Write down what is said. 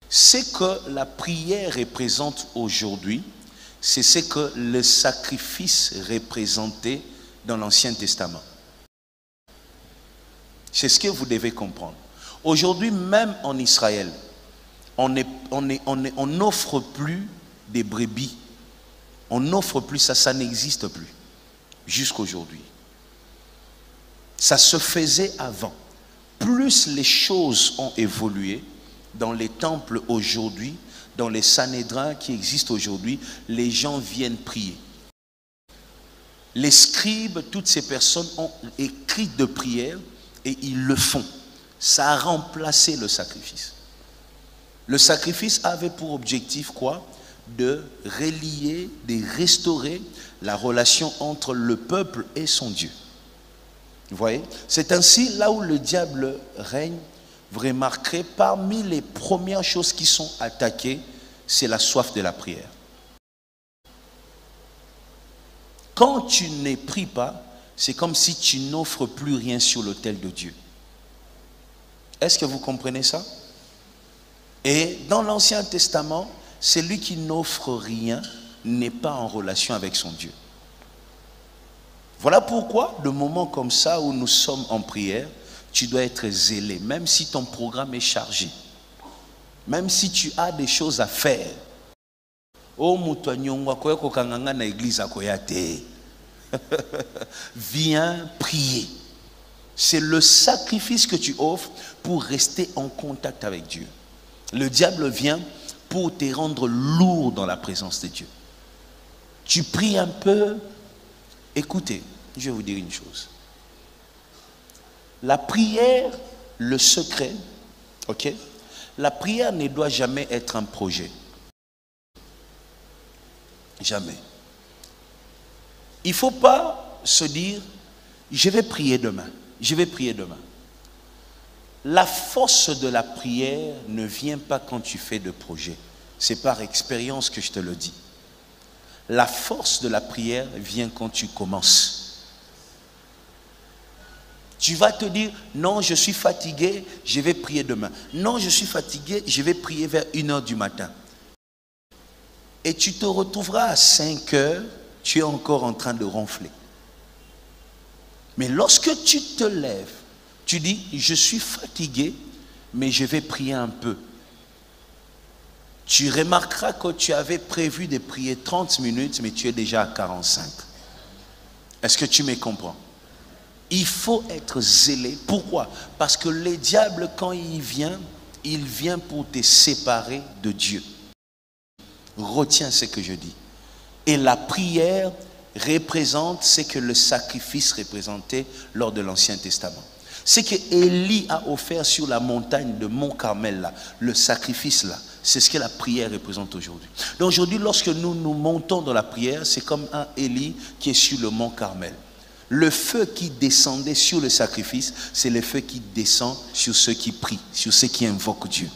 Ce que la prière représente aujourd'hui, c'est ce que le sacrifice représentait dans l'Ancien Testament. C'est ce que vous devez comprendre. Aujourd'hui, même en Israël, on n'offre plus des brebis. On n'offre plus ça, ça n'existe plus. Jusqu'aujourd'hui. Ça se faisait avant. Plus les choses ont évolué, dans les temples aujourd'hui, dans les Sanhédrins qui existent aujourd'hui, les gens viennent prier. Les scribes, toutes ces personnes ont écrit de prières et ils le font. Ça a remplacé le sacrifice. Le sacrifice avait pour objectif quoi? De relier, de restaurer la relation entre le peuple et son Dieu. Vous voyez? C'est ainsi, là où le diable règne, vous remarquerez, parmi les premières choses qui sont attaquées, c'est la soif de la prière. Quand tu ne pries pas, c'est comme si tu n'offres plus rien sur l'autel de Dieu. Est-ce que vous comprenez ça? Et dans l'Ancien Testament, celui qui n'offre rien n'est pas en relation avec son Dieu. Voilà pourquoi, de moments comme ça où nous sommes en prière, tu dois être zélé, même si ton programme est chargé, même si tu as des choses à faire. Viens prier. C'est le sacrifice que tu offres pour rester en contact avec Dieu. Le diable vient pour te rendre lourd dans la présence de Dieu. Tu pries un peu. Écoutez, je vais vous dire une chose. La prière, le secret, ok? La prière ne doit jamais être un projet. Jamais. Il ne faut pas se dire, je vais prier demain. Je vais prier demain. La force de la prière ne vient pas quand tu fais de projets. C'est par expérience que je te le dis. La force de la prière vient quand tu commences. Tu vas te dire, non, je suis fatigué, je vais prier demain. Non, je suis fatigué, je vais prier vers 1h du matin. Et tu te retrouveras à 5h, tu es encore en train de ronfler. Mais lorsque tu te lèves, tu dis, je suis fatigué, mais je vais prier un peu. Tu remarqueras que tu avais prévu de prier 30 minutes, mais tu es déjà à 45. Est-ce que tu me comprends? Il faut être zélé. Pourquoi? Parce que le diable, quand il vient pour te séparer de Dieu. Retiens ce que je dis. Et la prière représente ce que le sacrifice représentait lors de l'Ancien Testament. Ce que Élie a offert sur la montagne de Mont Carmel, là, le sacrifice là, c'est ce que la prière représente aujourd'hui. Donc aujourd'hui, lorsque nous montons dans la prière, c'est comme un Élie qui est sur le Mont Carmel. Le feu qui descendait sur le sacrifice, c'est le feu qui descend sur ceux qui prient, sur ceux qui invoquent Dieu.